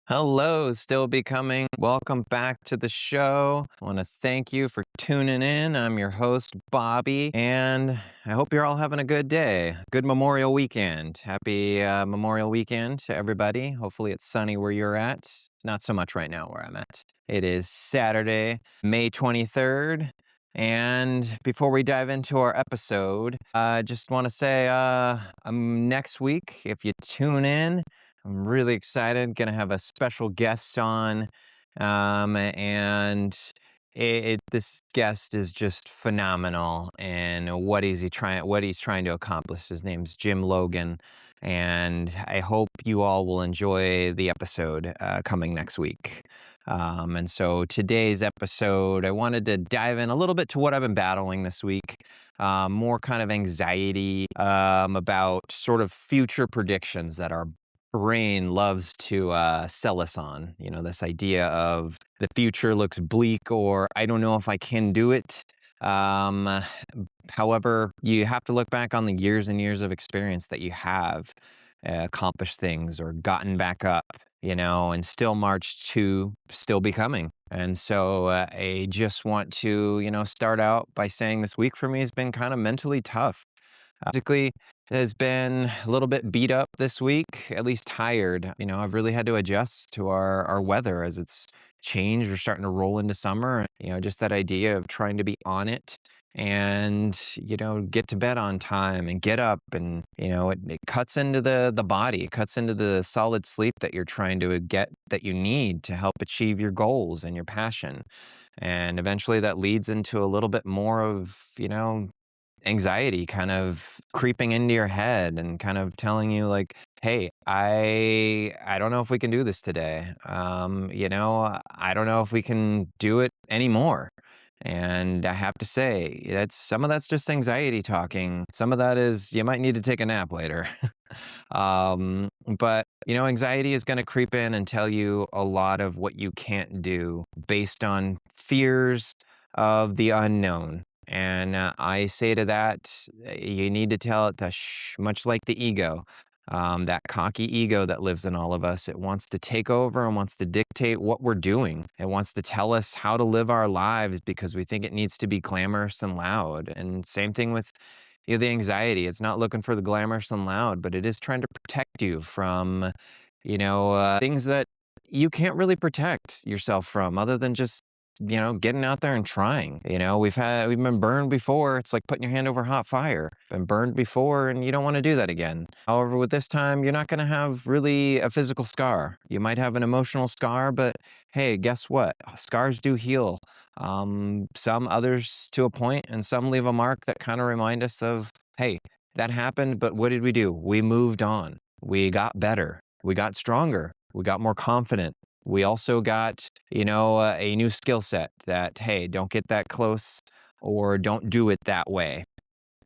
Hello, still becoming. Welcome back to the show. I want to thank you for tuning in. I'm your host, Bobby, and I hope you're all having a good day. Good Memorial Weekend. Happy Memorial Weekend to everybody. Hopefully, it's sunny where you're at. Not so much right now where I'm at. It is Saturday, May 23rd. And before we dive into our episode, I just want to say next week, if you tune in, I'm really excited. Going to have a special guest on, and this guest is just phenomenal. And what he's trying to accomplish. His name's Jim Logan, and I hope you all will enjoy the episode coming next week. And so today's episode, I wanted to dive in a little bit to what I've been battling this week. More kind of anxiety about sort of future predictions that our brain loves to sell us on. You know, this idea of the future looks bleak, or I don't know if I can do it. Um, However, you have to look back on the years and years of experience that you have accomplished things or gotten back up, and still march to still becoming. And so I just want to, start out by saying this week for me has been kind of mentally tough. Physically has been a little bit beat up this week, at least tired. I've really had to adjust to our weather as it's changed. We're starting to roll into summer. Just that idea of trying to be on it and, get to bed on time and get up and, it cuts into the body. It cuts into the solid sleep that you're trying to get that you need to help achieve your goals and your passion. And eventually that leads into a little bit more of, anxiety kind of creeping into your head and kind of telling you like, hey, I don't know if we can do this today. I don't know if we can do it anymore. And I have to say, some of that's just anxiety talking. Some of that is you might need to take a nap later. But anxiety is going to creep in and tell you a lot of what you can't do based on fears of the unknown. And I say to that, you need to tell it to shh, much like the ego, that cocky ego that lives in all of us. It wants to take over and wants to dictate what we're doing. It wants to tell us how to live our lives because we think it needs to be glamorous and loud. And same thing with the anxiety. It's not looking for the glamorous and loud, but it is trying to protect you from, things that you can't really protect yourself from other than just getting out there and trying. We've been burned before. It's like putting your hand over hot fire. Been burned before and you don't want to do that again. However, with this time, you're not going to have really a physical scar. You might have an emotional scar, but hey, guess what? Scars do heal. Some others to a point, and some leave a mark that kind of remind us of, hey, that happened, but what did we do? We moved on. We got better. We got stronger. We got more confident. We also got, a new skill set that, hey, don't get that close or don't do it that way.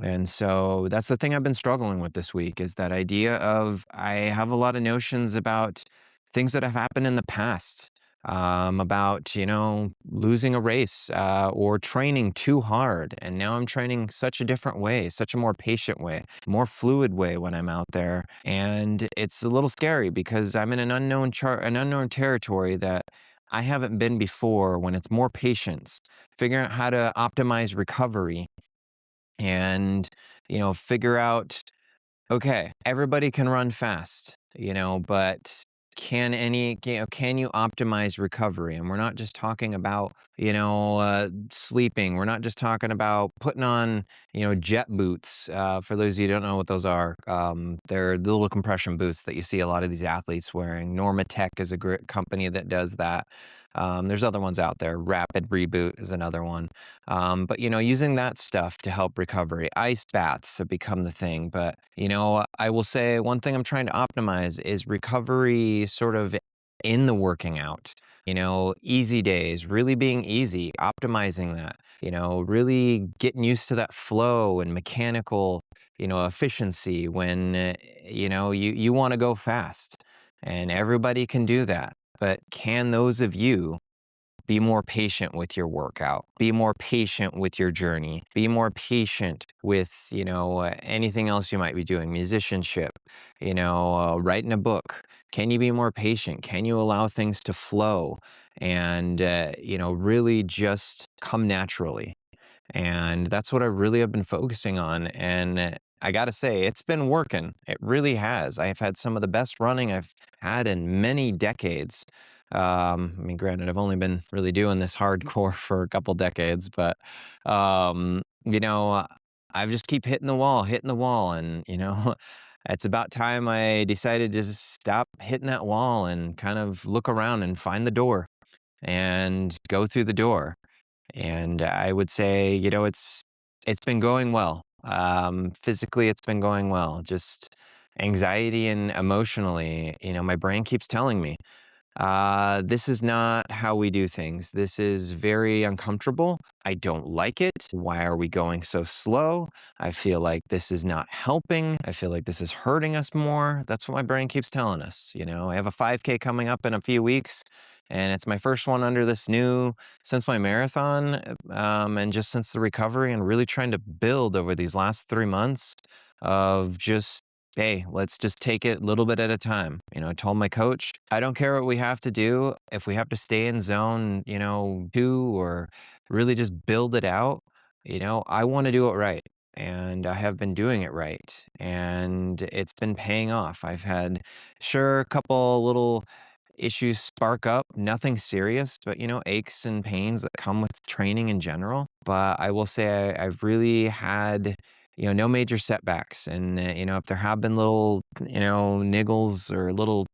And so that's the thing I've been struggling with this week is that idea of I have a lot of notions about things that have happened in the past, about, losing a race or training too hard. And now I'm training such a different way, such a more patient way, more fluid way when I'm out there. And it's a little scary because I'm in an unknown territory that I haven't been before when it's more patience, figuring out how to optimize recovery and figure out, okay, everybody can run fast, but can you optimize recovery? And we're not just talking about sleeping. We're not just talking about putting on jet boots. For those of you who don't know what those are, they're the little compression boots that you see a lot of these athletes wearing. Normatec is a great company that does that. There's other ones out there. Rapid Reboot is another one. But using that stuff to help recovery. Ice baths have become the thing. But I will say one thing I'm trying to optimize is recovery sort of in the working out. Easy days, really being easy, optimizing that, really getting used to that flow and mechanical, efficiency when, you want to go fast and everybody can do that. But can those of you Be more patient with your workout. Be more patient with your journey. Be more patient with, anything else you might be doing, musicianship, writing a book. Can you be more patient? Can you allow things to flow and, really just come naturally? And that's what I really have been focusing on. And I got to say, it's been working. It really has. I have had some of the best running I've had in many decades. I mean, granted, I've only been really doing this hardcore for a couple decades, but, um, you know, I just keep hitting the wall. And, it's about time I decided to just stop hitting that wall and kind of look around and find the door and go through the door. And I would say, it's been going well. Physically, it's been going well. Just anxiety and emotionally, my brain keeps telling me, this is not how we do things. This is very uncomfortable. I don't like it. Why are we going so slow? I feel like this is not helping. I feel like this is hurting us more. That's what my brain keeps telling us. I have a 5K coming up in a few weeks, and it's my first one under this new, since my marathon, and just since the recovery, and really trying to build over these last 3 months of just, hey, let's just take it a little bit at a time. I told my coach, I don't care what we have to do. If we have to stay in zone, 2, or really just build it out, I want to do it right. And I have been doing it right. And it's been paying off. I've had, sure, a couple little issues spark up, nothing serious, but aches and pains that come with training in general. But I will say I've really had, no major setbacks. And, if there have been little, niggles or little,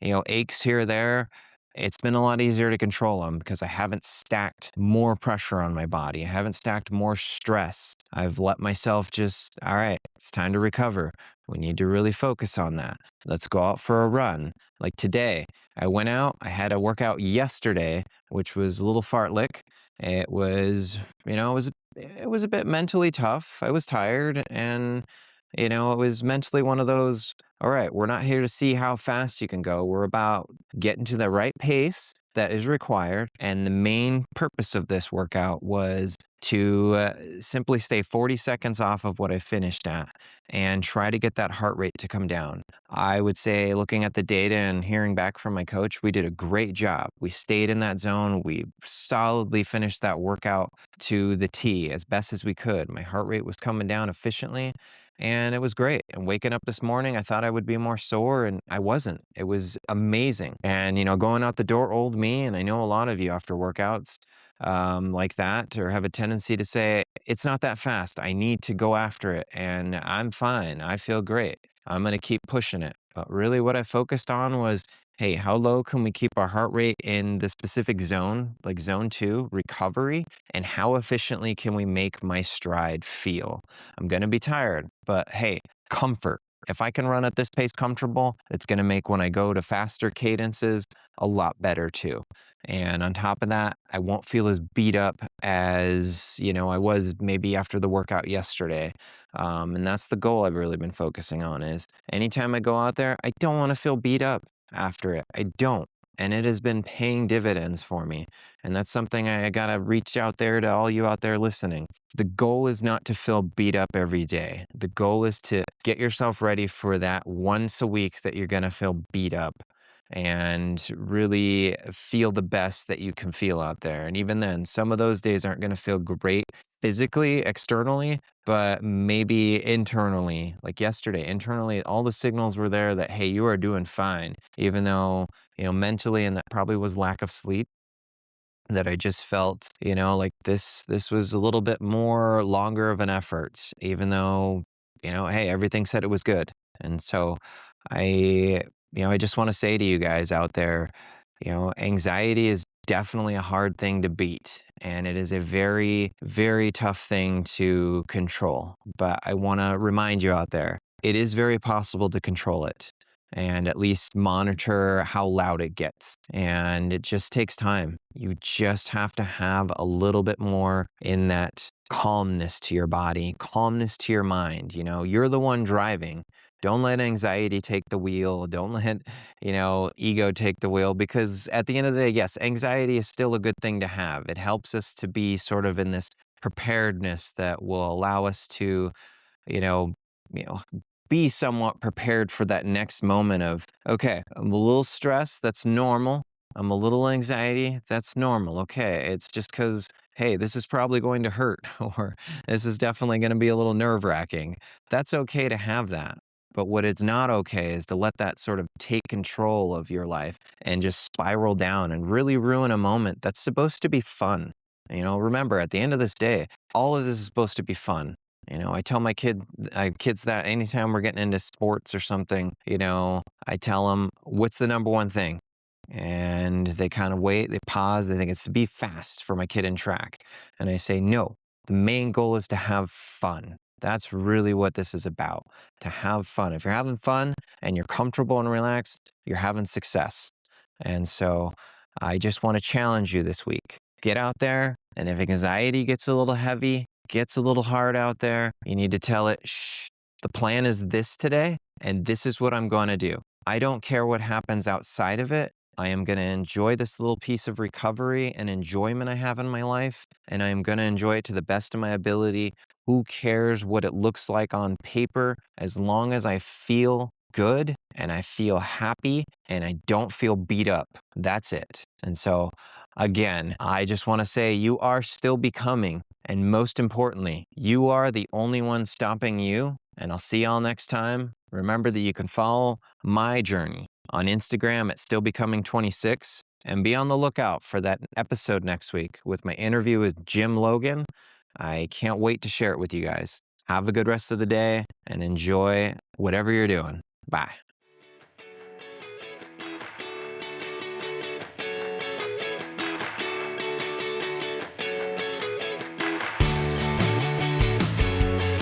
aches here or there, it's been a lot easier to control them because I haven't stacked more pressure on my body. I haven't stacked more stress. I've let myself just, all right, it's time to recover. We need to really focus on that. Let's go out for a run. Like today, I went out, I had a workout yesterday, which was a little fartlek. It was, it was a bit mentally tough. I was tired, and it was mentally one of those, all right, we're not here to see how fast you can go. We're about getting to the right pace that is required. And the main purpose of this workout was to simply stay 40 seconds off of what I finished at and try to get that heart rate to come down. I would say, looking at the data and hearing back from my coach, we did a great job. We stayed in that zone. We solidly finished that workout to the T as best as we could. My heart rate was coming down efficiently, and it was great. And waking up this morning, I thought I would be more sore, and I wasn't. It was amazing. And, going out the door, old me, and I know a lot of you after workouts like that, or have a tendency to say, it's not that fast. I need to go after it. And I'm fine. I feel great. I'm going to keep pushing it. But really, what I focused on was, hey, how low can we keep our heart rate in the specific zone, like zone 2, recovery? And how efficiently can we make my stride feel? I'm going to be tired, but hey, comfort. If I can run at this pace comfortable, it's going to make when I go to faster cadences a lot better too. And on top of that, I won't feel as beat up as, I was maybe after the workout yesterday. And that's the goal I've really been focusing on is anytime I go out there, I don't want to feel beat up after it. I don't. And it has been paying dividends for me. And that's something I got to reach out there to all you out there listening. The goal is not to feel beat up every day. The goal is to get yourself ready for that once a week that you're going to feel beat up and really feel the best that you can feel out there. And even then, some of those days aren't going to feel great physically, externally, but maybe internally. Like yesterday, internally, all the signals were there that, hey, you are doing fine, even though, mentally, and that probably was lack of sleep, that I just felt, like this was a little bit more longer of an effort, even though, hey, everything said it was good. And so I, I just want to say to you guys out there, anxiety is definitely a hard thing to beat. And it is a very, very tough thing to control. But I want to remind you out there, it is very possible to control it and at least monitor how loud it gets. And it just takes time. You just have to have a little bit more in that calmness to your body, calmness to your mind. You're the one driving. Don't let anxiety take the wheel. Don't let, ego take the wheel because at the end of the day, yes, anxiety is still a good thing to have. It helps us to be sort of in this preparedness that will allow us to you know, you know, be somewhat prepared for that next moment of, okay, I'm a little stressed, that's normal. I'm a little anxiety, that's normal. Okay, it's just because, hey, this is probably going to hurt, or this is definitely going to be a little nerve wracking. That's okay to have that. But what is not okay is to let that sort of take control of your life and just spiral down and really ruin a moment that's supposed to be fun. Remember, at the end of this day, all of this is supposed to be fun. I tell my kids that anytime we're getting into sports or something, I tell them, what's the number one thing? And they kind of wait, they pause, they think it's to be fast for my kid in track. And I say, no, the main goal is to have fun. That's really what this is about, to have fun. If you're having fun and you're comfortable and relaxed, you're having success. And so I just want to challenge you this week. Get out there, and if anxiety gets a little heavy, gets a little hard out there, you need to tell it, shh, the plan is this today, and this is what I'm going to do. I don't care what happens outside of it. I am going to enjoy this little piece of recovery and enjoyment I have in my life, and I am going to enjoy it to the best of my ability. Who cares what it looks like on paper as long as I feel good and I feel happy and I don't feel beat up. That's it. And so, again, I just want to say you are still becoming. And most importantly, you are the only one stopping you. And I'll see y'all next time. Remember that you can follow my journey on Instagram at stillbecoming26 and be on the lookout for that episode next week with my interview with Jim Logan. I can't wait to share it with you guys. Have a good rest of the day and enjoy whatever you're doing. Bye.